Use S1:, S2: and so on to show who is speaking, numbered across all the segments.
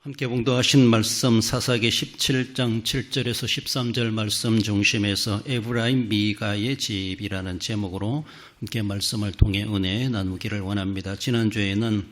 S1: 함께 봉독하신 말씀 사사기 17장 7절에서 13절 말씀 중심에서 에브라임 미가의 집이라는 제목으로 함께 말씀을 통해 은혜 나누기를 원합니다. 지난주에는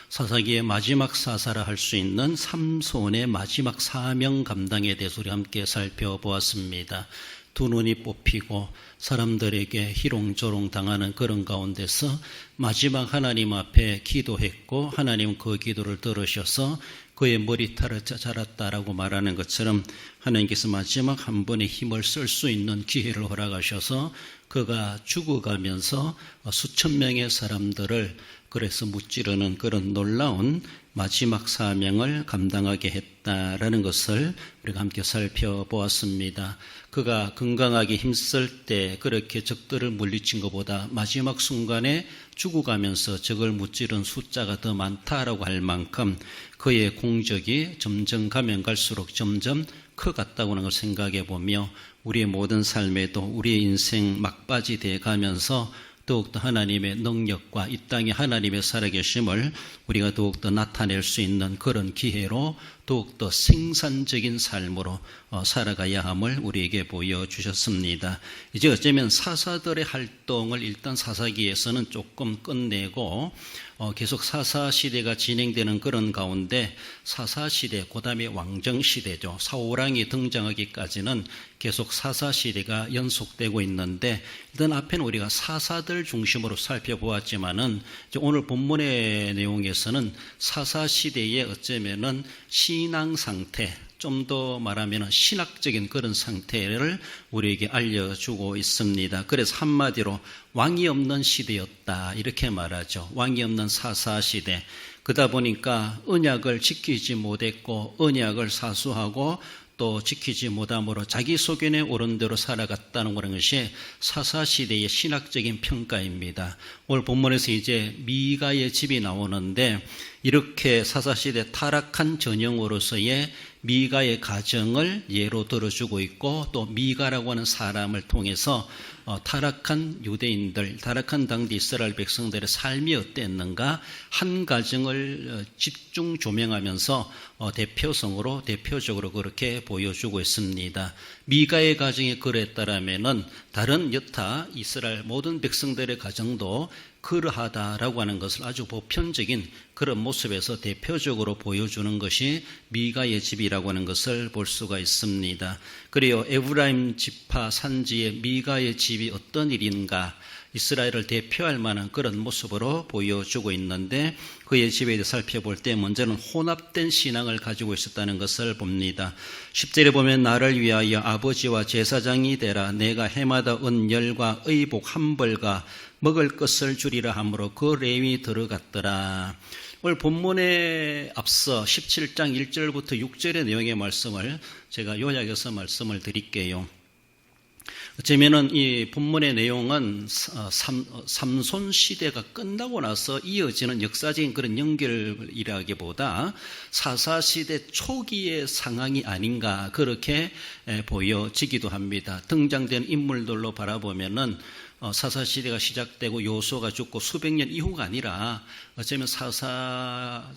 S1: 사사기의 마지막 사사라 할 수 있는 삼손의 마지막 사명 감당에 대해서 우리 함께 살펴보았습니다. 두 눈이 뽑히고 사람들에게 희롱조롱 당하는 그런 가운데서 마지막 하나님 앞에 기도했고 하나님은 그 기도를 들으셔서 그의 머리털을 자랐다라고 말하는 것처럼 하나님께서 마지막 한 번의 힘을 쓸 수 있는 기회를 허락하셔서 그가 죽어가면서 수천 명의 사람들을 그래서 무찌르는 그런 놀라운 마지막 사명을 감당하게 했다라는 것을 우리가 함께 살펴보았습니다. 그가 건강하게 힘쓸 때 그렇게 적들을 물리친 것보다 마지막 순간에 죽어가면서 적을 무찌른 숫자가 더 많다라고 할 만큼 그의 공적이 점점 가면 갈수록 점점 커갔다고 하는 걸 생각해 보며 우리의 모든 삶에도 우리의 인생 막바지 돼 가면서 더욱더 하나님의 능력과 이 땅에 하나님의 살아계심을 우리가 더욱더 나타낼 수 있는 그런 기회로 더욱더 생산적인 삶으로 살아가야 함을 우리에게 보여주셨습니다. 이제 어쩌면 사사들의 활동을 일단 사사기에서는 조금 끝내고 계속 사사시대가 진행되는 그런 가운데 사사시대, 그 다음에 왕정시대죠. 사울왕이 등장하기까지는 계속 사사시대가 연속되고 있는데 일단 앞에는 우리가 사사들 중심으로 살펴보았지만은 오늘 본문의 내용에서는 사사시대의 어쩌면은 신앙 상태, 좀 더 말하면 신학적인 그런 상태를 우리에게 알려주고 있습니다. 그래서 한마디로 왕이 없는 시대였다 이렇게 말하죠. 왕이 없는 사사시대. 그러다 보니까 언약을 지키지 못했고 언약을 사수하고 또 지키지 못함으로 자기 소견에 옳은 대로 살아갔다는 그런 것이 사사시대의 신학적인 평가입니다. 오늘 본문에서 이제 미가의 집이 나오는데 이렇게 사사시대 타락한 전형으로서의 미가의 가정을 예로 들어주고 있고 또 미가라고 하는 사람을 통해서 타락한 유대인들, 타락한 당대 이스라엘 백성들의 삶이 어땠는가 한 가정을 집중 조명하면서 대표적으로 그렇게 보여주고 있습니다. 미가의 가정이 그랬다라면은 다른 여타 이스라엘 모든 백성들의 가정도 그러하다라고 하는 것을 아주 보편적인 그런 모습에서 대표적으로 보여주는 것이 미가의 집이라고 하는 것을 볼 수가 있습니다. 그리고 에브라임 지파 산지의 미가의 집이 어떤 일인가 이스라엘을 대표할 만한 그런 모습으로 보여주고 있는데 그의 집에 대해 살펴볼 때 먼저는 혼합된 신앙을 가지고 있었다는 것을 봅니다. 10절에 보면 나를 위하여 아버지와 제사장이 되라 내가 해마다 은열과 의복 한 벌과 먹을 것을 주리라 하므로 그 렘이 들어갔더라. 오늘 본문에 앞서 17장 1절부터 6절의 내용의 말씀을 제가 요약해서 말씀을 드릴게요. 어쩌면은 이 본문의 내용은 삼손 시대가 끝나고 나서 이어지는 역사적인 그런 연결이라기보다 사사시대 초기의 상황이 아닌가 그렇게 보여지기도 합니다. 등장된 인물들로 바라보면은 사사시대가 시작되고 여호수아가 죽고 수백 년 이후가 아니라 어쩌면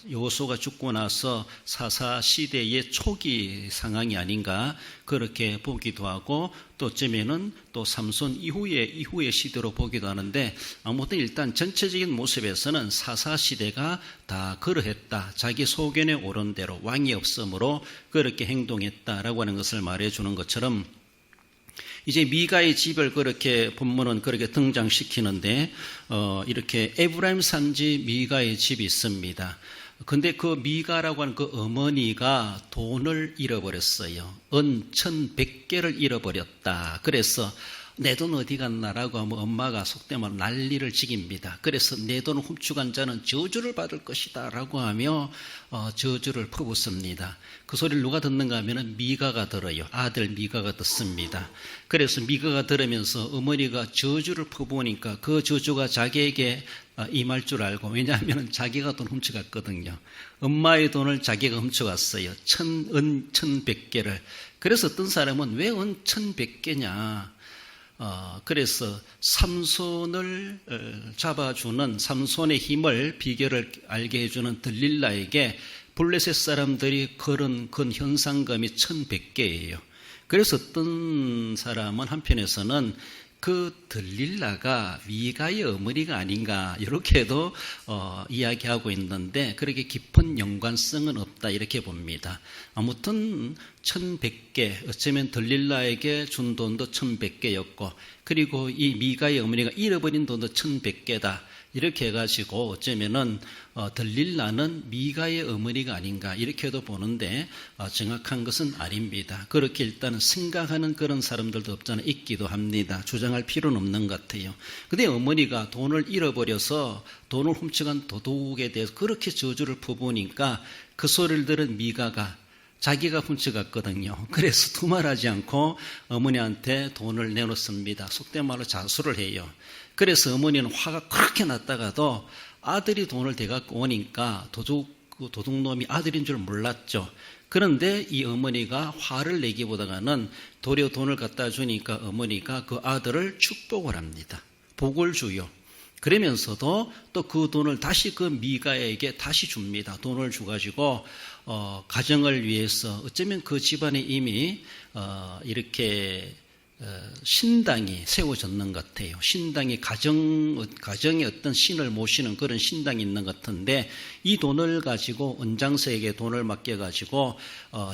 S1: 여호수아가 죽고 나서 사사시대의 초기 상황이 아닌가 그렇게 보기도 하고 또 어쩌면은 또 삼손 이후의 시대로 보기도 하는데 아무튼 일단 전체적인 모습에서는 사사시대가 다 그러했다. 자기 소견에 옳은 대로 왕이 없으므로 그렇게 행동했다라고 하는 것을 말해주는 것처럼 이제 미가의 집을 그렇게 본문은 그렇게 등장시키는데 이렇게 에브라임 산지 미가의 집이 있습니다. 근데 그 미가라고 하는 그 어머니가 돈을 잃어버렸어요. 은 1,100개를 잃어버렸다. 그래서 내 돈 어디 갔나라고 하면 엄마가 속된 말 난리를 지깁니다. 그래서 내 돈을 훔쳐간 자는 저주를 받을 것이다 라고 하며 저주를 퍼붓습니다. 그 소리를 누가 듣는가 하면 미가가 들어요. 아들 미가가 듣습니다. 그래서 미가가 들으면서 어머니가 저주를 퍼부으니까 그 저주가 자기에게 임할 줄 알고 왜냐하면 자기가 돈 훔쳐갔거든요. 엄마의 돈을 자기가 훔쳐갔어요. 은 1,100개를. 그래서 어떤 사람은 왜 은 1,100개냐 그래서 삼손을 잡아주는 삼손의 힘을 비결을 알게 해주는 들릴라에게 블레셋 사람들이 걸은 현상금이 1,100개예요. 그래서 어떤 사람은 한편에서는 그 들릴라가 미가의 어머니가 아닌가 이렇게도 이야기하고 있는데 그렇게 깊은 연관성은 없다 이렇게 봅니다. 아무튼 1,100개 어쩌면 들릴라에게 준 돈도 1,100개였고 그리고 이 미가의 어머니가 잃어버린 돈도 1,100개다. 이렇게 해가지고 어쩌면은 들릴라는 미가의 어머니가 아닌가 이렇게도 보는데 정확한 것은 아닙니다. 그렇게 일단은 생각하는 그런 사람들도 없잖아 있기도 합니다. 주장할 필요는 없는 것 같아요. 근데 어머니가 돈을 잃어버려서 돈을 훔쳐간 도둑에 대해서 그렇게 저주를 퍼부으니까 그 소리를 들은 미가가 자기가 훔쳐갔거든요. 그래서 두말하지 않고 어머니한테 돈을 내놓습니다. 속된 말로 자수를 해요. 그래서 어머니는 화가 그렇게 났다가도 아들이 돈을 대갖고 오니까 도둑놈이 아들인 줄 몰랐죠. 그런데 이 어머니가 화를 내기보다는 도리어 돈을 갖다 주니까 어머니가 그 아들을 축복을 합니다. 복을 주요. 그러면서도 또 그 돈을 다시 그 미가에게 다시 줍니다. 돈을 주가지고 가정을 위해서 어쩌면 그 집안에 이미 이렇게 신당이 세워졌는 것 같아요. 신당이 가정에 어떤 신을 모시는 그런 신당이 있는 것 같은데 이 돈을 가지고 은장서에게 돈을 맡겨가지고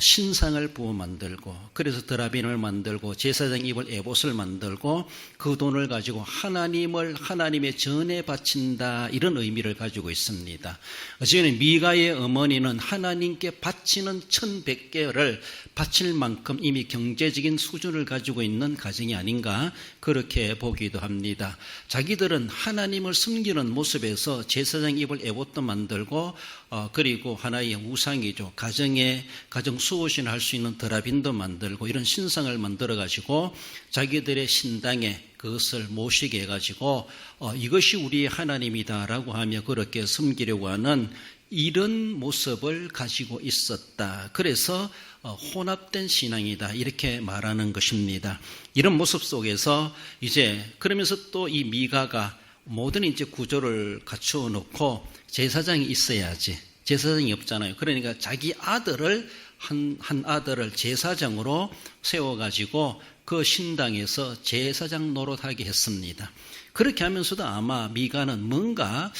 S1: 신상을 부어 만들고 그래서 드라빈을 만들고 제사장 입을 에봇을 만들고 그 돈을 가지고 하나님의 전에 바친다 이런 의미를 가지고 있습니다. 어쨌든 미가의 어머니는 하나님께 바치는 1,100개를 바칠 만큼 이미 경제적인 수준을 가지고 있는 가정이 아닌가 그렇게 보기도 합니다. 자기들은 하나님을 섬기는 모습에서 제사장 입을 에봇도 만들고 그리고 하나의 우상이죠. 가정 수호신 할 수 있는 드라빈도 만들고 이런 신상을 만들어 가지고 자기들의 신당에 그것을 모시게 해가지고 이것이 우리의 하나님이다라고 하며 그렇게 섬기려고 하는 이런 모습을 가지고 있었다. 그래서 혼합된 신앙이다 이렇게 말하는 것입니다. 이런 모습 속에서 이제 그러면서 또 이 미가가 모든 이제 구조를 갖추어 놓고 제사장이 있어야지. 제사장이 없잖아요. 그러니까 자기 아들을 한 아들을 제사장으로 세워가지고 그 신당에서 제사장 노릇하게 했습니다. 그렇게 하면서도 아마 미가는 뭔가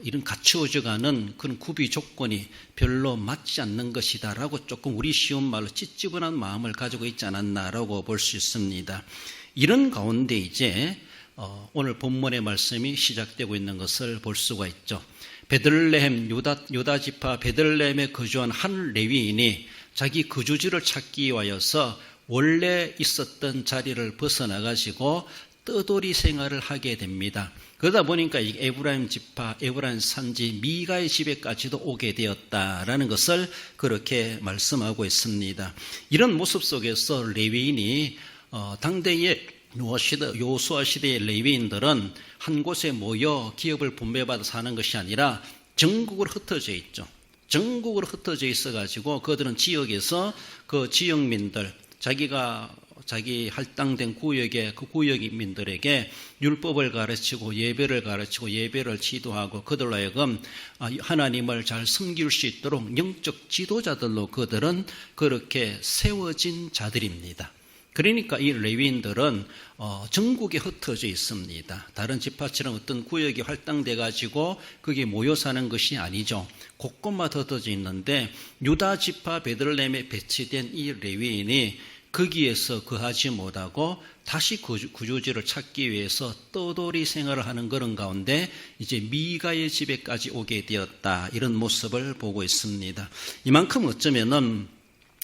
S1: 이런 갖추어져가는 그런 구비 조건이 별로 맞지 않는 것이다라고 조금 우리 쉬운 말로 찌찌분한 마음을 가지고 있지 않았나라고 볼 수 있습니다. 이런 가운데 이제 오늘 본문의 말씀이 시작되고 있는 것을 볼 수가 있죠. 베들레헴 유다 지파 베들레헴에 거주한 한 레위인이 자기 거주지를 찾기 위하여서 원래 있었던 자리를 벗어나가지고 떠돌이 생활을 하게 됩니다. 그러다 보니까 에브라임 지파, 에브라임 산지 미가의 집에까지도 오게 되었다라는 것을 그렇게 말씀하고 있습니다. 이런 모습 속에서 레위인이 당대의 요수아 시대의 레위인들은 한 곳에 모여 기업을 분배받아 사는 것이 아니라 전국으로 흩어져 있죠. 전국으로 흩어져 있어가지고 그들은 지역에서 그 지역민들 자기 할당된 구역의 그 구역민들에게 율법을 가르치고 예배를 지도하고 그들로 하여금 하나님을 잘 섬길 수 있도록 영적 지도자들로 그들은 그렇게 세워진 자들입니다. 그러니까 이 레위인들은 전국에 흩어져 있습니다. 다른 지파처럼 어떤 구역이 할당돼 가지고 거기에 모여 사는 것이 아니죠. 곳곳마다 흩어져 있는데 유다 지파 베들레헴에 배치된 이 레위인이 거기에서 거하지 못하고 다시 구조지를 찾기 위해서 떠돌이 생활을 하는 그런 가운데 이제 미가의 집에까지 오게 되었다. 이런 모습을 보고 있습니다. 이만큼 어쩌면은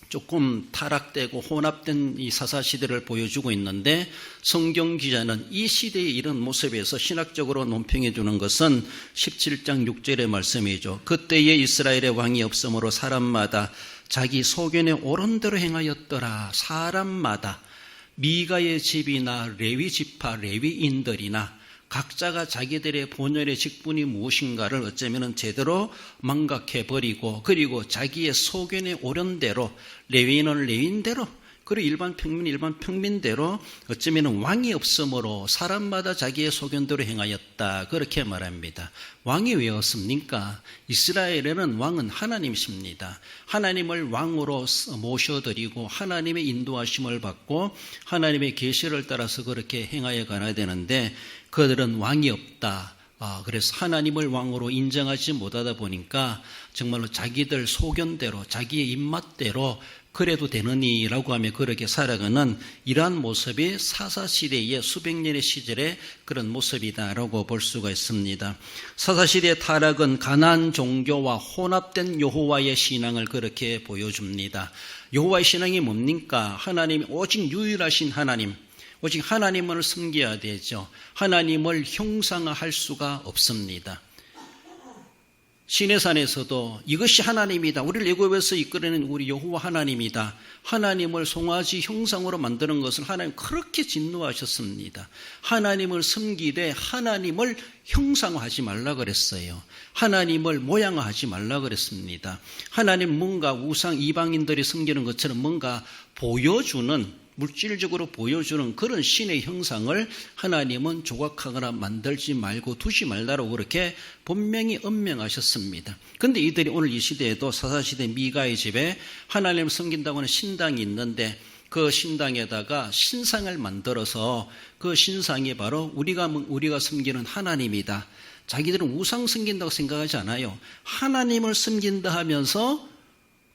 S1: 조금 타락되고 혼합된 이 사사시대를 보여주고 있는데 성경 기자는 이 시대의 이런 모습에서 신학적으로 논평해 주는 것은 17장 6절의 말씀이죠. 그때에 이스라엘의 왕이 없으므로 사람마다 자기 소견에 옳은 대로 행하였더라. 사람마다 미가의 집이나 레위 지파 레위인들이나 각자가 자기들의 본연의 직분이 무엇인가를 어쩌면 제대로 망각해버리고 그리고 자기의 소견에 옳은 대로 레위인은 레위인대로 그리고 일반 평민대로 어쩌면 왕이 없으므로 사람마다 자기의 소견대로 행하였다. 그렇게 말합니다. 왕이 왜 없습니까? 이스라엘에는 왕은 하나님이십니다. 하나님을 왕으로 모셔드리고 하나님의 인도하심을 받고 하나님의 계시를 따라서 그렇게 행하여 가야 되는데 그들은 왕이 없다. 그래서 하나님을 왕으로 인정하지 못하다 보니까 정말로 자기들 소견대로 자기의 입맛대로 그래도 되느니라고 하며 그렇게 살아가는 이러한 모습이 사사시대의 수백 년의 시절의 그런 모습이다라고 볼 수가 있습니다. 사사시대의 타락은 가나안 종교와 혼합된 여호와의 신앙을 그렇게 보여줍니다. 여호와의 신앙이 뭡니까? 하나님 오직 유일하신 하나님, 오직 하나님을 섬겨야 되죠. 하나님을 형상화할 수가 없습니다. 시내산에서도 이것이 하나님이다. 우리를 애굽에서 이끌어낸 우리 여호와 하나님이다. 하나님을 송아지 형상으로 만드는 것을 하나님 그렇게 진노하셨습니다. 하나님을 섬기되 하나님을 형상화하지 말라 그랬어요. 하나님을 모양화하지 말라 그랬습니다. 하나님 뭔가 우상 이방인들이 섬기는 것처럼 뭔가 보여주는 물질적으로 보여주는 그런 신의 형상을 하나님은 조각하거나 만들지 말고 두지 말라고 그렇게 분명히 엄명하셨습니다. 그런데 이들이 오늘 이 시대에도 사사시대 미가의 집에 하나님을 섬긴다고 하는 신당이 있는데 그 신당에다가 신상을 만들어서 그 신상이 바로 우리가 섬기는 하나님이다. 자기들은 우상 섬긴다고 생각하지 않아요. 하나님을 섬긴다 하면서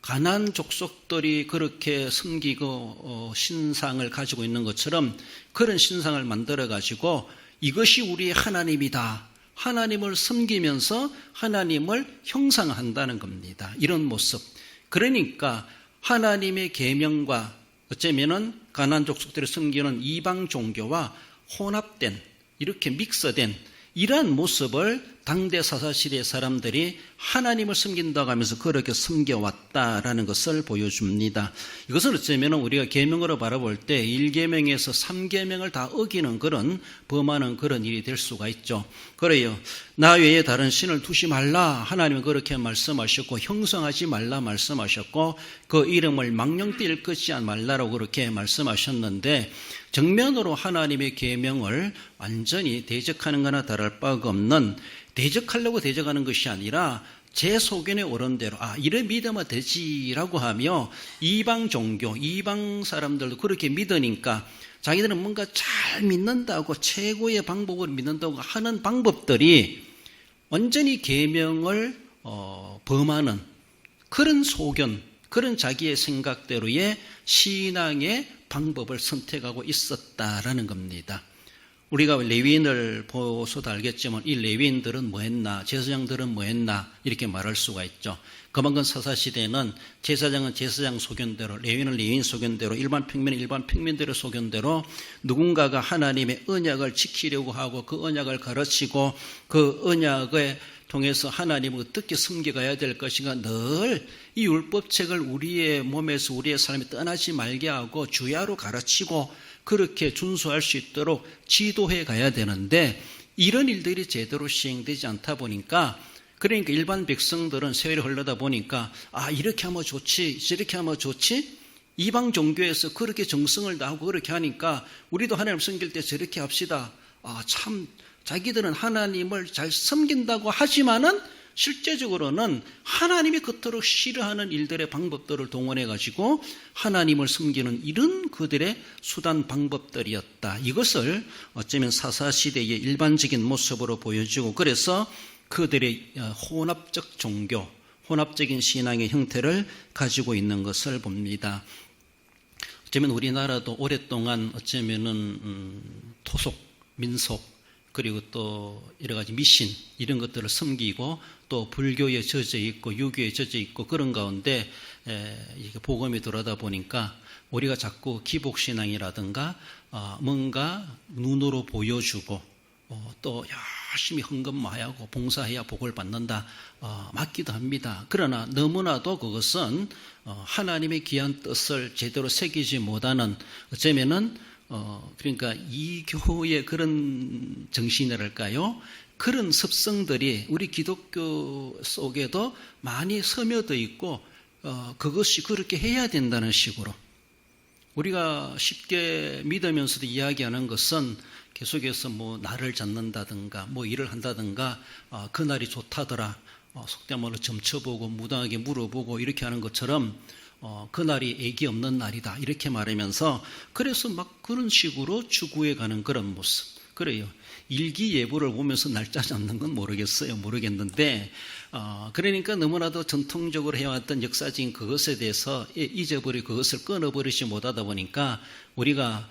S1: 가나안 족속들이 그렇게 섬기고 신상을 가지고 있는 것처럼 그런 신상을 만들어 가지고 이것이 우리의 하나님이다. 하나님을 섬기면서 하나님을 형상한다는 겁니다. 이런 모습. 그러니까 하나님의 계명과 어쩌면은 가나안 족속들이 섬기는 이방 종교와 혼합된 이렇게 믹서된 이러한 모습을 당대 사사시대 사람들이 하나님을 섬긴다고 하면서 그렇게 섬겨왔다라는 것을 보여줍니다. 이것은 어쩌면 우리가 계명으로 바라볼 때 1계명에서 3계명을 다 어기는 그런 범하는 그런 일이 될 수가 있죠. 그래요. 나 외에 다른 신을 두지 말라 하나님은 그렇게 말씀하셨고 형성하지 말라 말씀하셨고 그 이름을 망령되이 일컫지 말라라고 그렇게 말씀하셨는데 정면으로 하나님의 계명을 완전히 대적하는 거나 다를 바가 없는 대적하려고 대적하는 것이 아니라 제 소견에 오른 대로 이래 믿으면 되지라고 하며 이방 종교, 이방 사람들도 그렇게 믿으니까 자기들은 뭔가 잘 믿는다고 최고의 방법을 믿는다고 하는 방법들이 완전히 계명을 범하는 그런 소견, 그런 자기의 생각대로의 신앙의 방법을 선택하고 있었다라는 겁니다. 우리가 레위인을 보서도 알겠지만 이 레위인들은 뭐 했나, 제사장들은 뭐 했나 이렇게 말할 수가 있죠. 그만큼 사사시대는 제사장은 제사장 소견대로, 레위인은 레위인 소견대로, 일반 평민은 일반 평민들의 소견대로 누군가가 하나님의 언약을 지키려고 하고 그 언약을 가르치고 그 언약에 통해서 하나님을 어떻게 섬겨가야 될 것인가 늘 이 율법책을 우리의 몸에서 우리의 삶에 떠나지 말게 하고 주야로 가르치고 그렇게 준수할 수 있도록 지도해 가야 되는데 이런 일들이 제대로 시행되지 않다 보니까 그러니까 일반 백성들은 세월이 흘러다 보니까 이렇게 하면 좋지 저렇게 하면 좋지 이방 종교에서 그렇게 정성을 다하고 그렇게 하니까 우리도 하나님 섬길 때 저렇게 합시다. 참 자기들은 하나님을 잘 섬긴다고 하지만은 실제적으로는 하나님이 그토록 싫어하는 일들의 방법들을 동원해 가지고 하나님을 섬기는 이런 그들의 수단 방법들이었다. 이것을 어쩌면 사사시대의 일반적인 모습으로 보여주고 그래서 그들의 혼합적 종교, 혼합적인 신앙의 형태를 가지고 있는 것을 봅니다. 어쩌면 우리나라도 오랫동안 어쩌면은 토속, 민속 그리고 또 여러 가지 미신 이런 것들을 섬기고 또 불교에 젖어 있고 유교에 젖어 있고 그런 가운데 이게 복음이 들어오다 보니까 우리가 자꾸 기복신앙이라든가 뭔가 눈으로 보여주고 또 열심히 헌금하고 봉사해야 복을 받는다 맞기도 합니다. 그러나 너무나도 그것은 하나님의 귀한 뜻을 제대로 새기지 못하는 어쩌면은 그러니까 이교의 그런 정신이랄까요? 그런 습성들이 우리 기독교 속에도 많이 스며져 있고 그것이 그렇게 해야 된다는 식으로 우리가 쉽게 믿으면서도 이야기하는 것은 계속해서 나를 잡는다든가 일을 한다든가 그날이 좋다더라, 속된 말로 점쳐보고 무당에게 물어보고 이렇게 하는 것처럼 그날이 애기 없는 날이다 이렇게 말하면서 그래서 막 그런 식으로 추구해 가는 그런 모습. 그래요. 일기예보를 보면서 날짜 잡는 건 모르겠는데 그러니까 너무나도 전통적으로 해왔던 역사적인 그것에 대해서 잊어버리고 그것을 끊어버리지 못하다 보니까 우리가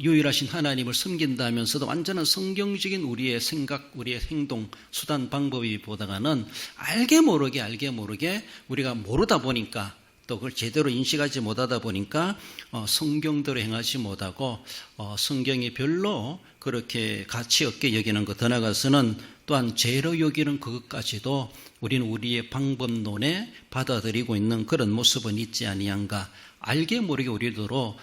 S1: 유일하신 하나님을 섬긴다면서도 완전한 성경적인 우리의 생각, 우리의 행동, 수단, 방법이 보다가는 알게 모르게 우리가 모르다 보니까 또 그걸 제대로 인식하지 못하다 보니까 성경대로 행하지 못하고 성경이 별로 그렇게 가치 없게 여기는 것, 더 나아가서는 또한 죄로 여기는 그것까지도 우리는 우리의 방법론에 받아들이고 있는 그런 모습은 있지 아니한가. 알게 모르게 우리들로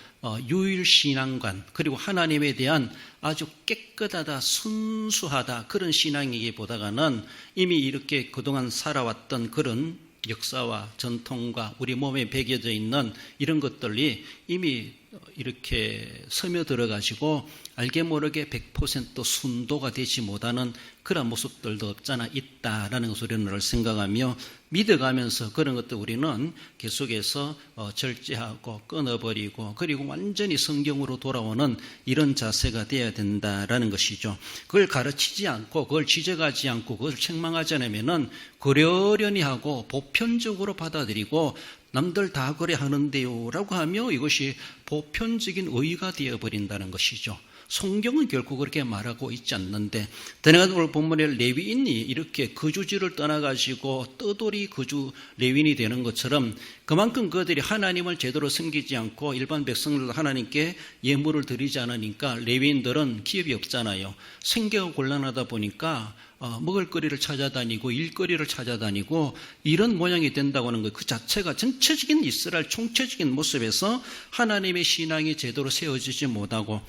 S1: 유일신앙관 그리고 하나님에 대한 아주 깨끗하다, 순수하다 그런 신앙이기보다는 이미 이렇게 그동안 살아왔던 그런 역사와 전통과 우리 몸에 배겨져 있는 이런 것들이 이미 이렇게 스며들어가지고 알게 모르게 100% 순도가 되지 못하는 그런 모습들도 없잖아 있다라는 것을 우리는 생각하며 믿어가면서 그런 것들 우리는 계속해서 절제하고 끊어버리고 그리고 완전히 성경으로 돌아오는 이런 자세가 되어야 된다라는 것이죠. 그걸 가르치지 않고 그걸 지적하지 않고 그걸 책망하지 않으면은 그러려니 하고 보편적으로 받아들이고 남들 다 그래 하는데요 라고 하며 이것이 보편적인 의의가 되어버린다는 것이죠. 성경은 결코 그렇게 말하고 있지 않는데 더나아가 오늘 본문에 레위인이 이렇게 거주지를 떠나가지고 떠돌이 거주 레위인이 되는 것처럼 그만큼 그들이 하나님을 제대로 섬기지 않고 일반 백성들도 하나님께 예물을 드리지 않으니까 레위인들은 기업이 없잖아요. 생계가 곤란하다 보니까 먹을거리를 찾아다니고 일거리를 찾아다니고 이런 모양이 된다고 하는 것 그 자체가 전체적인 이스라엘 총체적인 모습에서 하나님의 신앙이 제대로 세워지지 못하고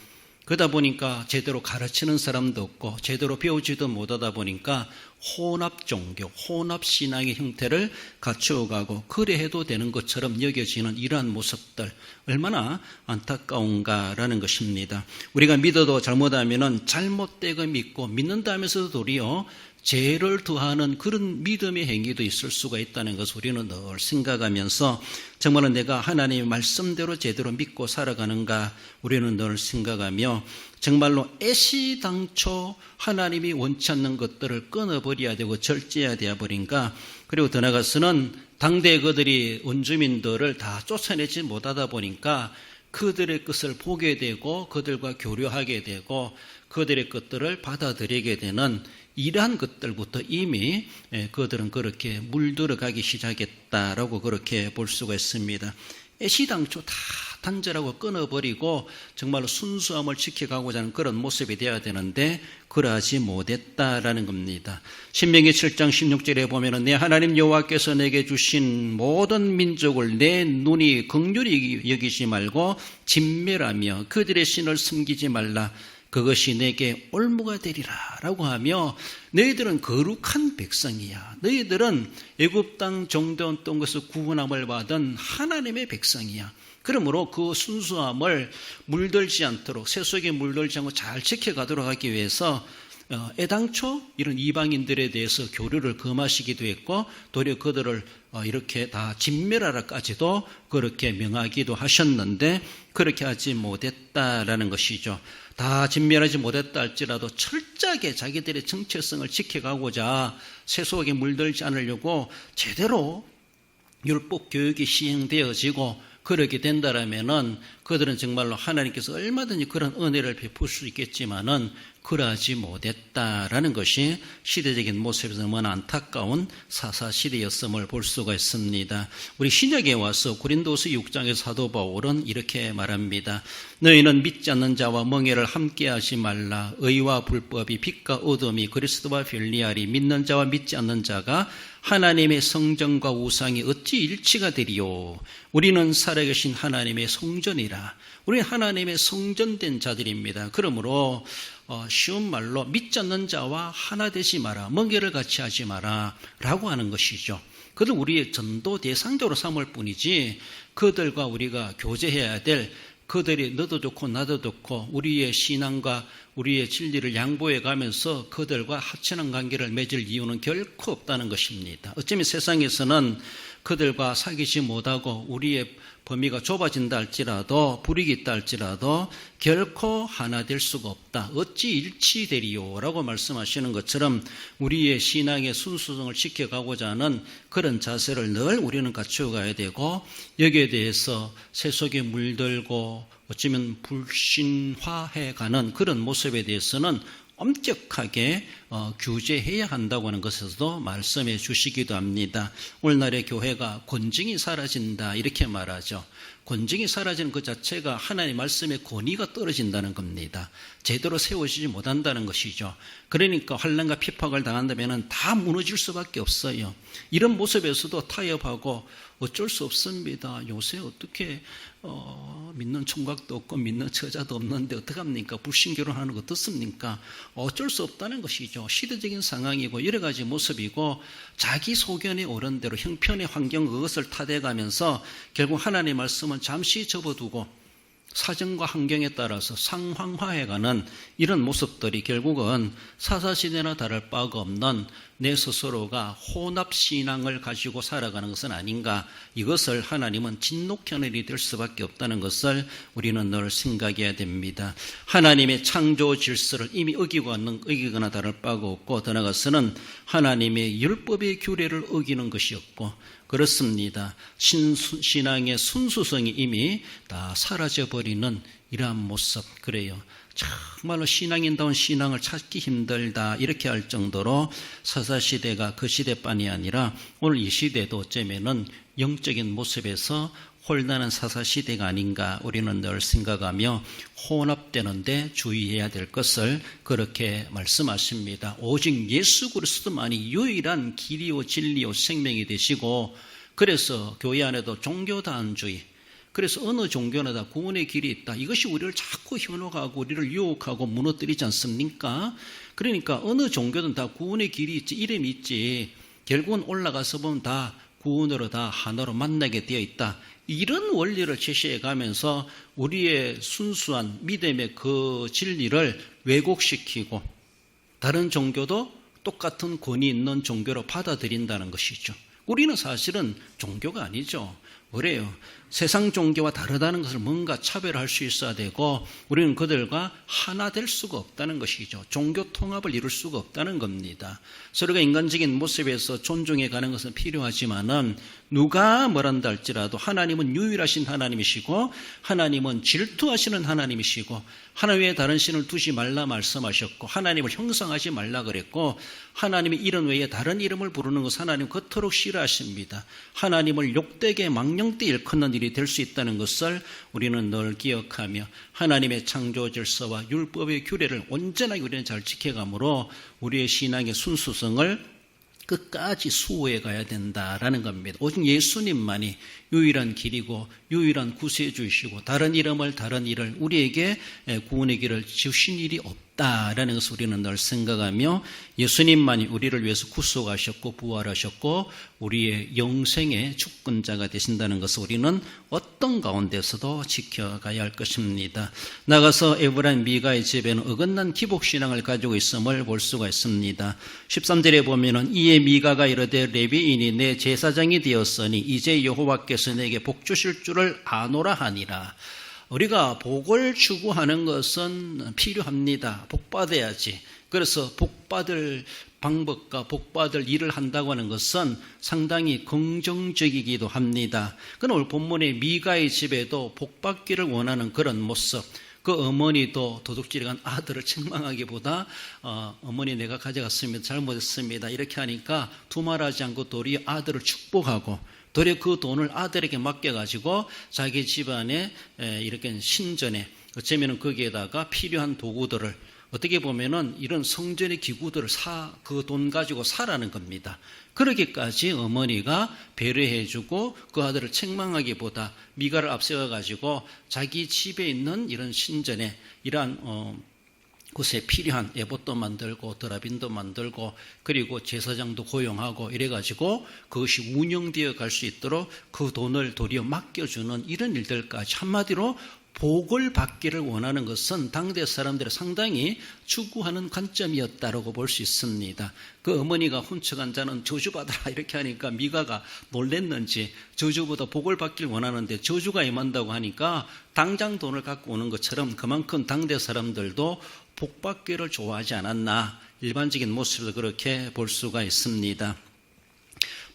S1: 그러다 보니까 제대로 가르치는 사람도 없고 제대로 배우지도 못하다 보니까 혼합 종교, 혼합 신앙의 형태를 갖추어가고 그래 해도 되는 것처럼 여겨지는 이러한 모습들 얼마나 안타까운가라는 것입니다. 우리가 믿어도 잘못하면은 잘못되게 믿고 믿는다면서도 도리어 죄를 더하는 그런 믿음의 행위도 있을 수가 있다는 것을 우리는 늘 생각하면서 정말로 내가 하나님의 말씀대로 제대로 믿고 살아가는가 우리는 늘 생각하며 정말로 애시당초 하나님이 원치 않는 것들을 끊어버려야 되고 절제해야 되어버린가. 그리고 더 나아가서는 당대 그들이 원주민들을 다 쫓아내지 못하다 보니까 그들의 것을 보게 되고 그들과 교류하게 되고 그들의 것들을 받아들이게 되는 이러한 것들부터 이미 그들은 그렇게 물들어가기 시작했다라고 그렇게 볼 수가 있습니다. 애시당초 다 단절하고 끊어버리고 정말로 순수함을 지켜가고자 하는 그런 모습이 되어야 되는데 그러하지 못했다라는 겁니다. 신명기 7장 16절에 보면은 내 하나님 여호와께서 내게 주신 모든 민족을 내 눈이 긍휼히 여기지 말고 진멸하며 그들의 신을 숨기지 말라. 그것이 내게 올무가 되리라 라고 하며 너희들은 거룩한 백성이야. 너희들은 애굽 땅 정되었던 것을 구원함을 받은 하나님의 백성이야. 그러므로 그 순수함을 물들지 않도록 세속에 물들지 않고 잘 지켜가도록 하기 위해서 애당초 이런 이방인들에 대해서 교류를 금하시기도 했고 도리어 그들을 이렇게 다 진멸하라까지도 그렇게 명하기도 하셨는데 그렇게 하지 못했다라는 것이죠. 다 진멸하지 못했다 할지라도 철저하게 자기들의 정체성을 지켜가고자 세속에 물들지 않으려고 제대로 율법 교육이 시행되어지고 그렇게 된다라면은 그들은 정말로 하나님께서 얼마든지 그런 은혜를 베풀 수 있겠지만은 그러하지 못했다라는 것이 시대적인 모습에서 너무나 안타까운 사사시대였음을 볼 수가 있습니다. 우리 신약에 와서 고린도서 6장의 사도 바울은 이렇게 말합니다. 너희는 믿지 않는 자와 멍에를 함께하지 말라. 의와 불법이 빛과 어둠이 그리스도와 별리하리. 믿는 자와 믿지 않는 자가 하나님의 성전과 우상이 어찌 일치가 되리요. 우리는 살아계신 하나님의 성전이라. 우리는 하나님의 성전된 자들입니다. 그러므로 쉬운 말로 믿지 않는 자와 하나 되지 마라. 멍에를 같이 하지 마라 라고 하는 것이죠. 그들 우리의 전도 대상자로 삼을 뿐이지 그들과 우리가 교제해야 될 그들이 너도 좋고 나도 좋고 우리의 신앙과 우리의 진리를 양보해 가면서 그들과 하찮은 관계를 맺을 이유는 결코 없다는 것입니다. 어쩌면 세상에서는 그들과 사귀지 못하고 우리의 범위가 좁아진다 할지라도 불이익이 있다 할지라도 결코 하나 될 수가 없다. 어찌 일치되리요? 라고 말씀하시는 것처럼 우리의 신앙의 순수성을 지켜가고자 하는 그런 자세를 늘 우리는 갖추어 가야 되고, 여기에 대해서 세속에 물들고 어쩌면 불신화해가는 그런 모습에 대해서는 엄격하게 규제해야 한다고 하는 것에서도 말씀해 주시기도 합니다. 오늘날의 교회가 권징이 사라진다 이렇게 말하죠. 권징이 사라지는 그 자체가 하나님의 말씀의 권위가 떨어진다는 겁니다. 제대로 세워지지 못한다는 것이죠. 그러니까 환난과 핍박을 당한다면 다 무너질 수밖에 없어요. 이런 모습에서도 타협하고 어쩔 수 없습니다. 요새 어떻게 믿는 총각도 없고 믿는 처자도 없는데 어떡합니까? 불신결혼하는 거 어떻습니까? 어쩔 수 없다는 것이죠. 시대적인 상황이고 여러 가지 모습이고 자기 소견에 오른 대로 형편의 환경 그것을 타대가면서 결국 하나님의 말씀은 잠시 접어두고 사정과 환경에 따라서 상황화해가는 이런 모습들이 결국은 사사시대나 다를 바가 없는 내 스스로가 혼합신앙을 가지고 살아가는 것은 아닌가. 이것을 하나님은 진노캐널이 될 수밖에 없다는 것을 우리는 늘 생각해야 됩니다. 하나님의 창조 질서를 이미 어기거나 다를 바가 없고, 더 나아가서는 하나님의 율법의 규례를 어기는 것이었고, 그렇습니다. 신앙의 순수성이 이미 다 사라져버리는 이러한 모습, 그래요. 정말로 신앙인다운 신앙을 찾기 힘들다 이렇게 할 정도로 사사시대가 그 시대뿐이 아니라 오늘 이 시대도 어쩌면은 영적인 모습에서 혼란한 사사시대가 아닌가 우리는 늘 생각하며 혼합되는데 주의해야 될 것을 그렇게 말씀하십니다. 오직 예수 그리스도만이 유일한 길이요 진리요 생명이 되시고, 그래서 교회 안에도 종교다원주의, 그래서 어느 종교나 다 구원의 길이 있다. 이것이 우리를 자꾸 현혹하고 우리를 유혹하고 무너뜨리지 않습니까? 그러니까 어느 종교든 다 구원의 길이 있지, 이름이 있지. 결국은 올라가서 보면 다 구원으로 다 하나로 만나게 되어 있다. 이런 원리를 제시해 가면서 우리의 순수한 믿음의 그 진리를 왜곡시키고 다른 종교도 똑같은 권위 있는 종교로 받아들인다는 것이죠. 우리는 사실은 종교가 아니죠. 그래요. 세상 종교와 다르다는 것을 뭔가 차별할 수 있어야 되고, 우리는 그들과 하나 될 수가 없다는 것이죠. 종교 통합을 이룰 수가 없다는 겁니다. 서로가 인간적인 모습에서 존중해 가는 것은 필요하지만은 누가 뭐란다 할지라도 하나님은 유일하신 하나님이시고, 하나님은 질투하시는 하나님이시고, 하나님 외에 다른 신을 두지 말라 말씀하셨고, 하나님을 형상하지 말라 그랬고, 하나님의 이름 외에 다른 이름을 부르는 것을 하나님 그토록 싫어하십니다. 하나님을 욕되게 망령되게 일컫는 일이 될 수 있다는 것을 우리는 늘 기억하며, 하나님의 창조 질서와 율법의 규례를 온전하게 우리는 잘 지켜가므로 우리의 신앙의 순수성을 끝까지 수호해 가야 된다라는 겁니다. 오직 예수님만이 유일한 길이고 유일한 구세주이시고, 다른 이름을 다른 일을 우리에게 구원의 길을 주신 일이 없다라는 것을 우리는 늘 생각하며, 예수님만이 우리를 위해서 구속하셨고 부활하셨고 우리의 영생의 주권자가 되신다는 것을 우리는 어떤 가운데서도 지켜가야 할 것입니다. 나가서 에브라임 미가의 집에는 어긋난 기복신앙을 가지고 있음을 볼 수가 있습니다. 13절에 보면은 이에 미가가 이르되 레위인이 내 제사장이 되었으니 이제 여호와께서 내게 복 주실 줄을 아노라 하니라. 우리가 복을 추구하는 것은 필요합니다. 복 받아야지. 그래서 복 받을 방법과 복 받을 일을 한다고 하는 것은 상당히 긍정적이기도 합니다. 그러나 오늘 본문의 미가의 집에도 복 받기를 원하는 그런 모습, 그 어머니도 도둑질한 아들을 책망하기보다 어머니 내가 가져갔습니다. 잘못했습니다. 이렇게 하니까 두말하지 않고 도리어 아들을 축복하고 도리어 그 돈을 아들에게 맡겨가지고 자기 집안에 이렇게 신전에 어쩌면 거기에다가 필요한 도구들을, 어떻게 보면은 이런 성전의 기구들을 그 돈 가지고 사라는 겁니다. 그러기까지 어머니가 배려해주고 그 아들을 책망하기보다 미가를 앞세워가지고 자기 집에 있는 이런 신전에 이러한 곳에 필요한 에봇도 만들고 드라빈도 만들고 그리고 제사장도 고용하고 이래가지고 그것이 운영되어 갈 수 있도록 그 돈을 도리어 맡겨주는 이런 일들까지, 한마디로 복을 받기를 원하는 것은 당대 사람들이 상당히 추구하는 관점이었다라고 볼 수 있습니다. 그 어머니가 훔쳐간 자는 저주받아라 이렇게 하니까 미가가 놀랬는지 저주보다 복을 받기를 원하는데 저주가 임한다고 하니까 당장 돈을 갖고 오는 것처럼 그만큼 당대 사람들도 복 받기를 좋아하지 않았나, 일반적인 모습을 그렇게 볼 수가 있습니다.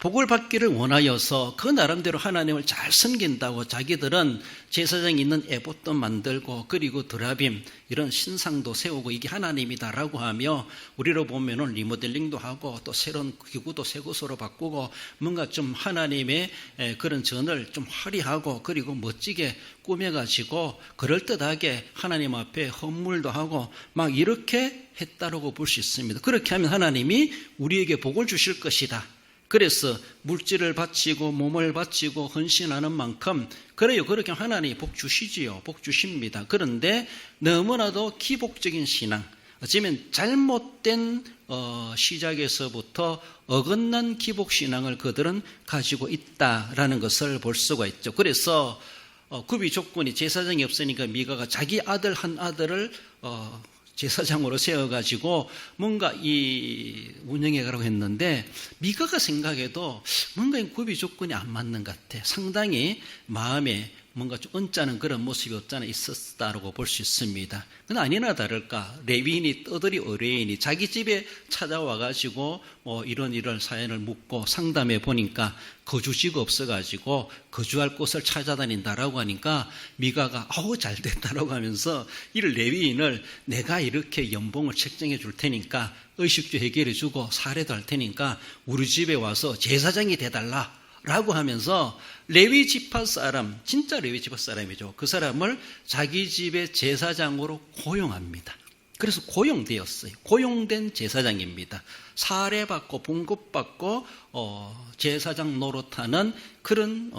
S1: 복을 받기를 원하여서 그 나름대로 하나님을 잘 섬긴다고 자기들은 제사장이 있는 에봇도 만들고 그리고 드라빔 이런 신상도 세우고 이게 하나님이다라고 하며 우리로 보면은 리모델링도 하고 또 새로운 기구도 새 것으로 바꾸고 뭔가 좀 하나님의 그런 전을 좀 화려하고 그리고 멋지게 꾸며가지고 그럴듯하게 하나님 앞에 헌물도 하고 막 이렇게 했다라고 볼 수 있습니다. 그렇게 하면 하나님이 우리에게 복을 주실 것이다. 그래서 물질을 바치고 몸을 바치고 헌신하는 만큼 그래요. 그렇게 하나님이 복 주시지요. 복 주십니다. 그런데 너무나도 기복적인 신앙, 어쩌면 잘못된 시작에서부터 어긋난 기복신앙을 그들은 가지고 있다라는 것을 볼 수가 있죠. 그래서 구비 조건이 제사장이 없으니까 미가가 자기 아들 한 아들을 제사장으로 세워가지고 뭔가 이 운영해 가라고 했는데 미가가 생각해도 뭔가 구비 조건이 안 맞는 것 같아. 상당히 마음에 뭔가 좀 언짢은 그런 모습이 없잖아 있었다라고 볼 수 있습니다. 근데 아니나 다를까 레위인이 떠들이 의뢰인이 자기 집에 찾아와가지고 이런 사연을 묻고 상담해 보니까 거주지가 없어가지고 거주할 곳을 찾아다닌다라고 하니까 미가가 아우 잘됐다라고 하면서 이 레위인을 내가 이렇게 연봉을 책정해 줄 테니까 의식주 해결해 주고 사례도 할 테니까 우리 집에 와서 제사장이 돼달라 라고 하면서 레위 지파 사람, 진짜 레위 지파 사람이죠. 그 사람을 자기 집의 제사장으로 고용합니다. 그래서 고용되었어요. 고용된 제사장입니다. 사례받고 봉급받고 제사장 노릇하는 그런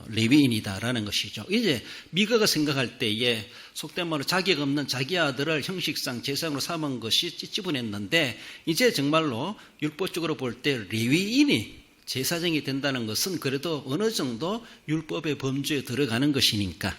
S1: 레위인이다라는 것이죠. 이제 미가가 생각할 때에 속된 말로 자격 없는 자기 아들을 형식상 제사장으로 삼은 것이 찌찌분했는데 이제 정말로 율법적으로 볼 때 레위인이 제사장이 된다는 것은 그래도 어느 정도 율법의 범주에 들어가는 것이니까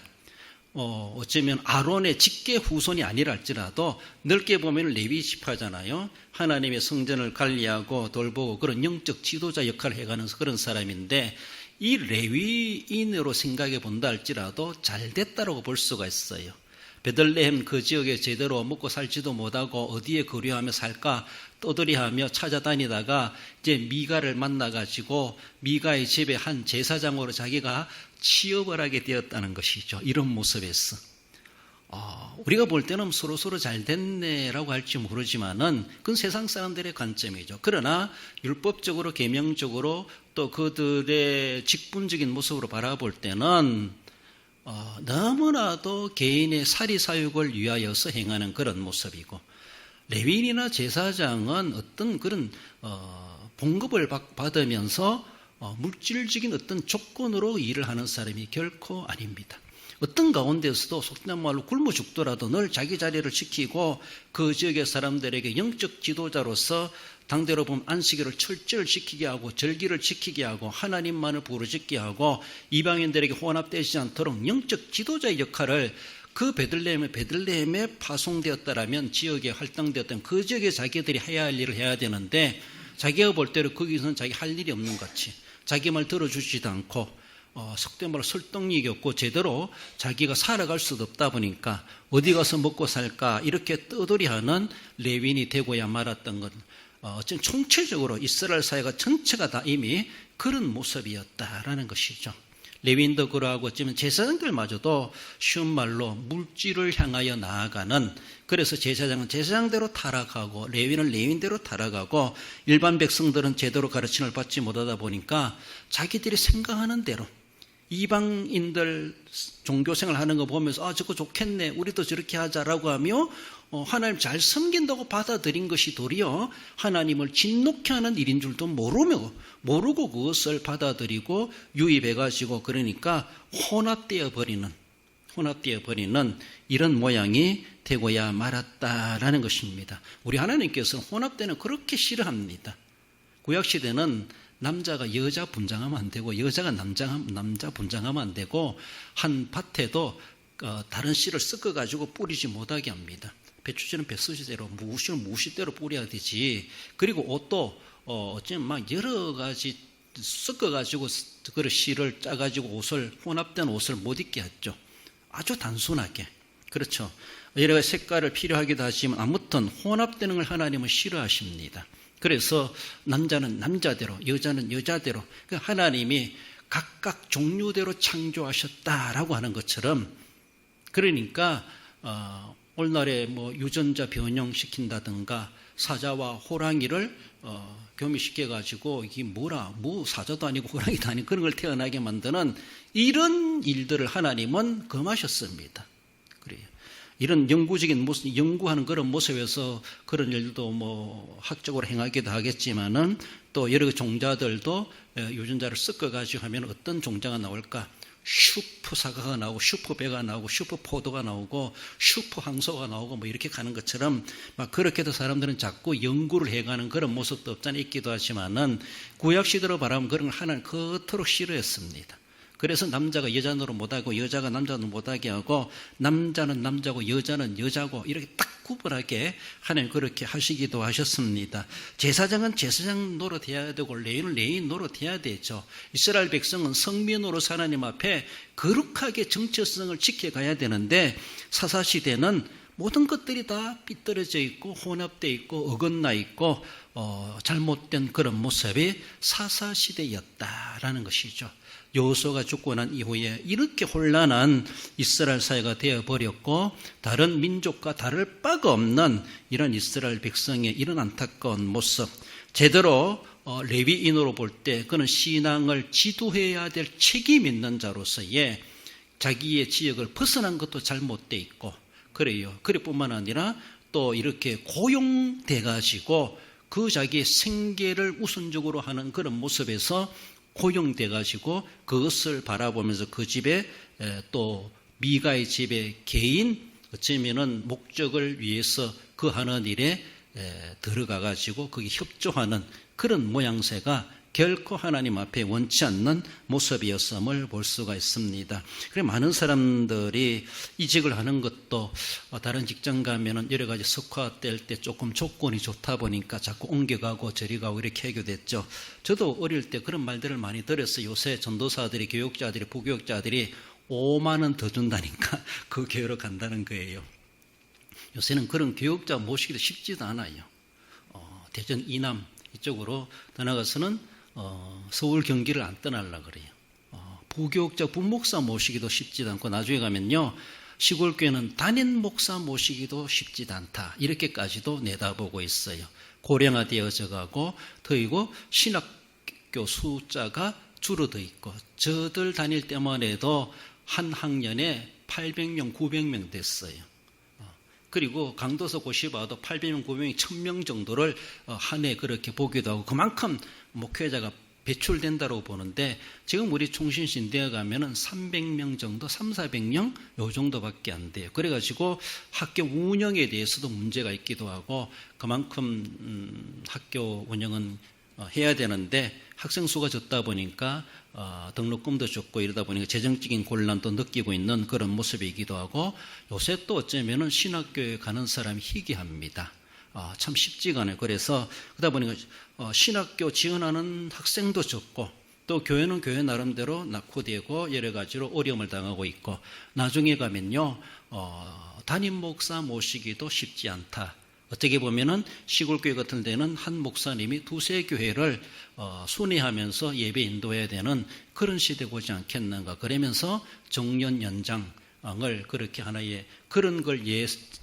S1: 어쩌면 아론의 직계 후손이 아니라 할지라도 넓게 보면 레위 지파잖아요. 하나님의 성전을 관리하고 돌보고 그런 영적 지도자 역할을 해가는 그런 사람인데 이 레위인으로 생각해 본다 할지라도 잘 됐다고 볼 수가 있어요. 베들레헴 그 지역에 제대로 먹고 살지도 못하고 어디에 거류하며 살까 떠들이하며 찾아다니다가 이제 미가를 만나가지고 미가의 집에 한 제사장으로 자기가 취업을 하게 되었다는 것이죠. 이런 모습에서 우리가 볼 때는 서로 잘 됐네라고 할지 모르지만은 그건 세상 사람들의 관점이죠. 그러나 율법적으로 계명적으로 또 그들의 직분적인 모습으로 바라볼 때는 너무나도 개인의 사리사욕을 위하여서 행하는 그런 모습이고 레위인이나 제사장은 어떤 그런 봉급을 받으면서 물질적인 어떤 조건으로 일을 하는 사람이 결코 아닙니다. 어떤 가운데서도 속된 말로 굶어 죽더라도 늘 자기 자리를 지키고 그 지역의 사람들에게 영적 지도자로서 당대로 보면 안식일을 철저히 지키게 하고 절기를 지키게 하고 하나님만을 부르짖게 하고 이방인들에게 혼합되지 않도록 영적 지도자의 역할을 그 베들레헴에 파송되었다라면 지역에 할당되었다면 그 지역에 자기들이 해야 할 일을 해야 되는데 자기가 볼 때로 거기서는 자기 할 일이 없는 것 같이 자기 말 들어주지도 않고 속된 말로 설득력이 없고 제대로 자기가 살아갈 수도 없다 보니까 어디 가서 먹고 살까 이렇게 떠돌이하는 레위인이 되고야 말았던 것. 어쨌든 총체적으로 이스라엘 사회가 전체가 다 이미 그런 모습이었다라는 것이죠. 레위인도 그러하고 어쩌면 제사장들마저도 쉬운 말로 물질을 향하여 나아가는 그래서 제사장은 제사장대로 타락하고 레위인은 레위인대로 타락하고 일반 백성들은 제대로 가르침을 받지 못하다 보니까 자기들이 생각하는 대로 이방인들 종교생활 하는 거 보면서 저거 좋겠네 우리도 저렇게 하자라고 하며 하나님 잘 섬긴다고 받아들인 것이 도리어 하나님을 진노케 하는 일인 줄도 모르고 그것을 받아들이고 유입해가지고 그러니까 혼합되어 버리는 이런 모양이 되고야 말았다라는 것입니다. 우리 하나님께서는 혼합되는 그렇게 싫어합니다. 구약시대는 남자가 여자 분장하면 안 되고 여자가 남자 분장하면 안 되고 한 밭에도 다른 씨를 섞어가지고 뿌리지 못하게 합니다. 배추씨는 배추씨대로, 무엇이는 무엇이대로 뿌려야 되지. 그리고 옷도 어쩌면 막 여러 가지 섞어가지고 그 씨를 짜가지고 옷을, 혼합된 옷을 못 입게 하죠. 아주 단순하게. 그렇죠. 여러 가지 색깔을 필요하기도 하지만 아무튼 혼합되는 걸 하나님은 싫어하십니다. 그래서 남자는 남자대로, 여자는 여자대로, 하나님이 각각 종류대로 창조하셨다라고 하는 것처럼, 그러니까 오늘날에 뭐 유전자 변형시킨다든가 사자와 호랑이를 교미시켜가지고 이게 사자도 아니고 호랑이도 아니고 그런 걸 태어나게 만드는 이런 일들을 하나님은 금하셨습니다. 그래요. 이런 영구적인 모습, 연구하는 그런 모습에서 그런 일도 뭐 학적으로 행하기도 하겠지만은 또 여러 종자들도 유전자를 섞어가지고 하면 어떤 종자가 나올까? 슈퍼 사과가 나오고 슈퍼 배가 나오고 슈퍼 포도가 나오고 슈퍼 황소가 나오고 뭐 이렇게 가는 것처럼 막 그렇게도 사람들은 자꾸 연구를 해가는 그런 모습도 없잖아 있기도 하지만은 구약 시대로 말하면 그런 걸 하나는 그토록 싫어했습니다. 그래서 남자가 여자 노릇 못하고 여자가 남자 노릇 못하게 하고 남자는 남자고 여자는 여자고 이렇게 딱 구분하게 하나님 그렇게 하시기도 하셨습니다. 제사장은 제사장 노릇해야 되고 레위인은 레위인 노릇해야 되죠. 이스라엘 백성은 성미 노릇 하나님 앞에 거룩하게 정체성을 지켜가야 되는데 사사시대는 모든 것들이 다 삐뚤어져 있고 혼합되어 있고 어긋나 있고 잘못된 그런 모습이 사사시대였다라는 것이죠. 여호수아가 죽고 난 이후에 이렇게 혼란한 이스라엘 사회가 되어버렸고 다른 민족과 다를 바가 없는 이런 이스라엘 백성의 이런 안타까운 모습, 제대로 레위인으로 볼 때 그는 신앙을 지도해야 될 책임 있는 자로서의 자기의 지역을 벗어난 것도 잘못되어 있고 그래요. 그뿐만 아니라 또 이렇게 고용돼 가지고 그 자기의 생계를 우선적으로 하는 그런 모습에서 고용돼 가지고 그것을 바라보면서 그 집에 또 미가의 집에 개인 어쩌면은 목적을 위해서 그 하는 일에 들어가 가지고 거기 협조하는 그런 모양새가 결코 하나님 앞에 원치 않는 모습이었음을 볼 수가 있습니다. 그래 많은 사람들이 이직을 하는 것도 다른 직장 가면은 여러 가지 석화될 때 조금 조건이 좋다 보니까 자꾸 옮겨가고 저리 가고 이렇게 하게 됐죠. 저도 어릴 때 그런 말들을 많이 들었어요. 요새 전도사들이, 교육자들이, 부교육자들이 5만 원 더 준다니까 그 교회로 간다는 거예요. 요새는 그런 교육자 모시기도 쉽지도 않아요. 대전 이남 이쪽으로 떠나가서는 서울 경기를 안 떠나려고 그래요. 부교육자 부목사 모시기도 쉽지도 않고 나중에 가면요 시골 교회는 담임 목사 모시기도 쉽지도 않다 이렇게까지도 내다보고 있어요. 고령화되어져 가고 더이고 신학교 숫자가 줄어들 있고 저들 다닐 때만 해도 한 학년에 800명 900명 됐어요. 그리고 강도서 고시 봐도 800명 900명 1000명 정도를 한 해 그렇게 보기도 하고 그만큼 목회자가 배출된다고 보는데 지금 우리 총신신대에 가면은 300명 정도, 300~400명 요 정도밖에 안 돼요. 그래가지고 학교 운영에 대해서도 문제가 있기도 하고 그만큼 학교 운영은 해야 되는데 학생 수가 적다 보니까 등록금도 적고 이러다 보니까 재정적인 곤란도 느끼고 있는 그런 모습이기도 하고 요새 또 어쩌면은 신학교에 가는 사람이 희귀합니다. 참 쉽지가 않아요. 그래서 그러다 보니까 신학교 지원하는 학생도 적고 또 교회는 교회 나름대로 낙후되고 여러 가지로 어려움을 당하고 있고 나중에 가면요 담임 목사 모시기도 쉽지 않다. 어떻게 보면은 시골교회 같은 데는 한 목사님이 두세 교회를 순회하면서 예배 인도해야 되는 그런 시대가 오지 않겠는가. 그러면서 정년 연장을 그렇게 하나의 그런 걸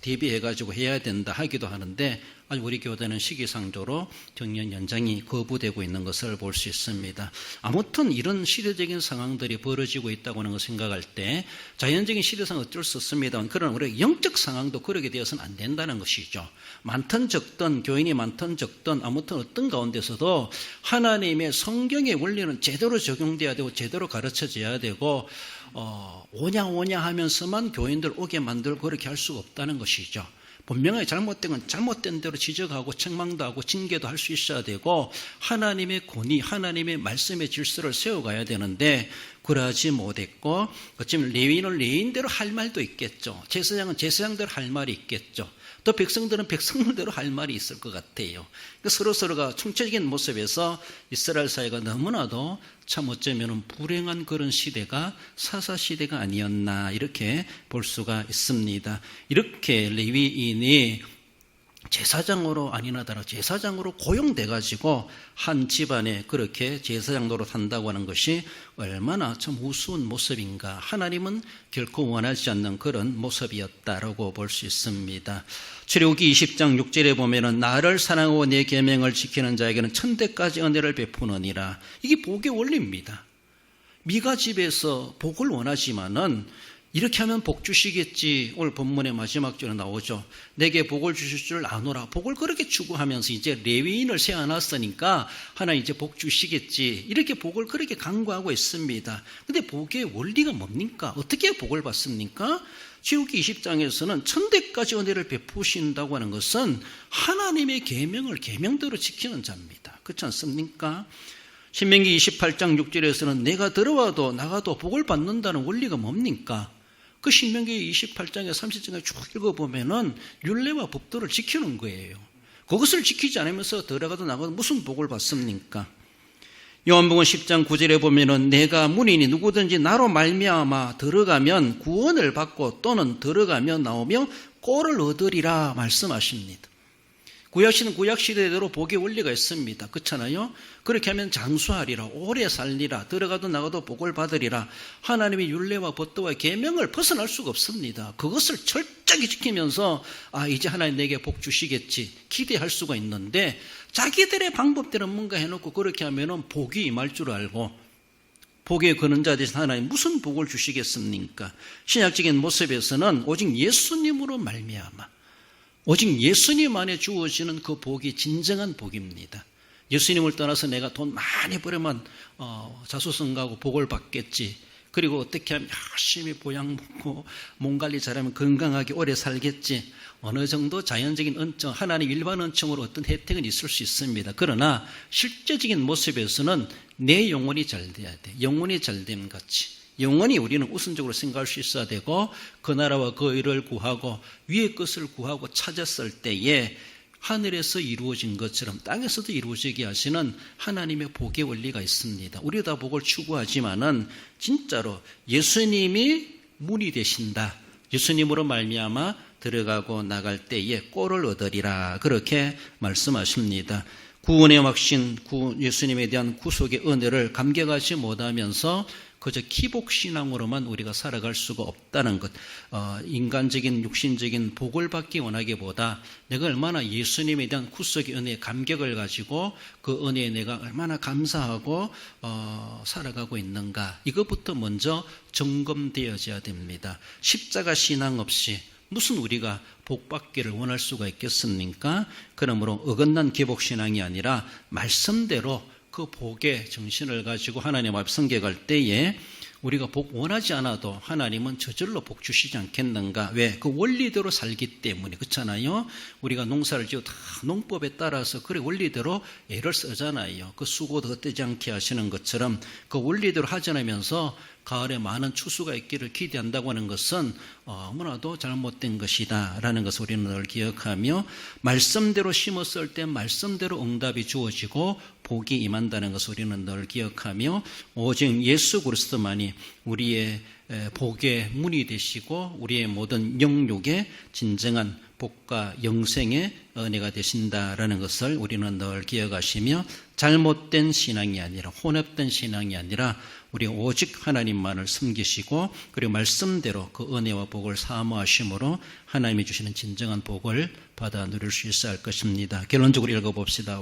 S1: 대비해가지고 해야 된다 하기도 하는데 아직 우리 교회는 시기상조로 정년 연장이 거부되고 있는 것을 볼 수 있습니다. 아무튼 이런 시대적인 상황들이 벌어지고 있다고 하는 것을 생각할 때 자연적인 시대상 어쩔 수 없습니다만 그러나 우리 영적 상황도 그렇게 되어서는 안 된다는 것이죠. 많든 적든 교인이 많든 적든 아무튼 어떤 가운데서도 하나님의 성경의 원리는 제대로 적용돼야 되고 제대로 가르쳐져야 되고 오냐 하면서만 교인들 오게 만들고 그렇게 할 수가 없다는 것이죠. 분명하게 잘못된 건 잘못된 대로 지적하고 책망도 하고 징계도 할 수 있어야 되고 하나님의 권위, 하나님의 말씀의 질서를 세워가야 되는데 그러하지 못했고 어쩌면 레위인은 레위인대로 할 말도 있겠죠. 제사장은 제사장대로 할 말이 있겠죠. 또 백성들은 백성들대로 할 말이 있을 것 같아요. 그러니까 서로서로가 총체적인 모습에서 이스라엘 사회가 너무나도 참 어쩌면 불행한 그런 시대가 사사시대가 아니었나 이렇게 볼 수가 있습니다. 이렇게 레위인이 제사장으로 아니나다라 제사장으로 고용돼가지고 한 집안에 그렇게 제사장 노릇한다고 하는 것이 얼마나 참 우스운 모습인가. 하나님은 결코 원하지 않는 그런 모습이었다라고 볼 수 있습니다. 출애굽기 20장 6절에 보면은 나를 사랑하고 내 계명을 지키는 자에게는 천대까지 은혜를 베푸느니라. 이게 복의 원리입니다. 미가 집에서 복을 원하지만은 이렇게 하면 복 주시겠지. 오늘 본문의 마지막 절에 나오죠. 내게 복을 주실 줄 아노라. 복을 그렇게 추구하면서 이제 레위인을 세워놨으니까 하나님 이제 복 주시겠지. 이렇게 복을 그렇게 간구하고 있습니다. 근데 복의 원리가 뭡니까? 어떻게 복을 받습니까? 출애굽기 20장에서는 천대까지 은혜를 베푸신다고 하는 것은 하나님의 계명대로 지키는 자입니다. 그렇지 않습니까? 신명기 28장 6절에서는 내가 들어와도 나가도 복을 받는다는 원리가 뭡니까? 그 신명기 28장에 30장에 쭉 읽어보면은 율례와 법도를 지키는 거예요. 그것을 지키지 않으면서 들어가도 나가도 무슨 복을 받습니까? 요한복음 10장 9절에 보면은 내가 문이니 누구든지 나로 말미암아 들어가면 구원을 받고 또는 들어가며 나오며 꼴을 얻으리라 말씀하십니다. 구약시대대로 복의 원리가 있습니다. 그렇잖아요? 그렇게 하면 장수하리라, 오래 살리라, 들어가도 나가도 복을 받으리라. 하나님의 율례와 법도와 계명을 벗어날 수가 없습니다. 그것을 철저히 지키면서 이제 하나님 내게 복 주시겠지 기대할 수가 있는데 자기들의 방법대로 뭔가 해놓고 그렇게 하면은 복이 임할 줄 알고 복의 근원자 되신 하나님 무슨 복을 주시겠습니까? 신약적인 모습에서는 오직 예수님으로 말미암아 오직 예수님 안에 주어지는 그 복이 진정한 복입니다. 예수님을 떠나서 내가 돈 많이 벌으면 자수성가하고 복을 받겠지. 그리고 어떻게 하면 열심히 보양 먹고 몸 관리 잘하면 건강하게 오래 살겠지. 어느 정도 자연적인 은총, 하나님 일반 은총으로 어떤 혜택은 있을 수 있습니다. 그러나 실제적인 모습에서는 내 영혼이 잘 돼야 돼. 영혼이 잘 됨 같이. 영원히 우리는 우선적으로 생각할 수 있어야 되고 그 나라와 그 의를 구하고 위의 것을 구하고 찾았을 때에 하늘에서 이루어진 것처럼 땅에서도 이루어지게 하시는 하나님의 복의 원리가 있습니다. 우리 다 복을 추구하지만은 진짜로 예수님이 문이 되신다. 예수님으로 말미암아 들어가고 나갈 때에 꼴을 얻으리라. 그렇게 말씀하십니다. 구원의 확신, 예수님에 대한 구속의 은혜를 감격하지 못하면서 그저 기복신앙으로만 우리가 살아갈 수가 없다는 것. 인간적인 육신적인 복을 받기 원하기보다 내가 얼마나 예수님에 대한 구속의 은혜에 감격을 가지고 그 은혜에 내가 얼마나 감사하고 살아가고 있는가. 이것부터 먼저 점검되어져야 됩니다. 십자가 신앙 없이 무슨 우리가 복 받기를 원할 수가 있겠습니까? 그러므로 어긋난 기복신앙이 아니라 말씀대로 그 복의 정신을 가지고 하나님 앞에 성격할 때에 우리가 복 원하지 않아도 하나님은 저절로 복 주시지 않겠는가? 왜? 그 원리대로 살기 때문에. 그렇잖아요? 우리가 농사를 지어 다 농법에 따라서 그래 원리대로 애를 쓰잖아요. 그 수고도 헛되지 않게 하시는 것처럼 그 원리대로 하지 않으면서 가을에 많은 추수가 있기를 기대한다고 하는 것은 너무나도 잘못된 것이다 라는 것을 우리는 늘 기억하며 말씀대로 심었을 때 말씀대로 응답이 주어지고 복이 임한다는 것을 우리는 늘 기억하며 오직 예수 그리스도만이 우리의 복의 문이 되시고 우리의 모든 영육의 진정한 복과 영생의 은혜가 되신다라는 것을 우리는 늘 기억하시며 잘못된 신앙이 아니라 혼합된 신앙이 아니라 우리 오직 하나님만을 섬기시고 그리고 말씀대로 그 은혜와 복을 사모하심으로 하나님이 주시는 진정한 복을 받아 누릴 수 있어야 할 것입니다. 결론적으로 읽어봅시다.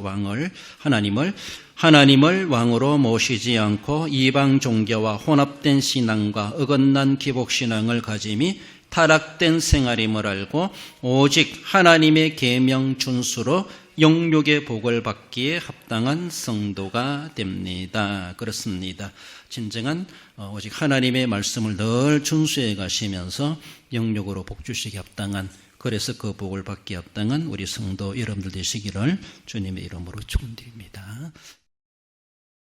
S1: 하나님을 왕으로 모시지 않고 이방 종교와 혼합된 신앙과 어긋난 기복신앙을 가짐이 타락된 생활임을 알고 오직 하나님의 계명 준수로 영육의 복을 받기에 합당한 성도가 됩니다. 그렇습니다. 진정한 오직 하나님의 말씀을 늘 준수해 가시면서 영육으로 복 주시기 합당한 그래서 그 복을 받기 합당한 우리 성도 여러분들 되시기를 주님의 이름으로 축원드립니다.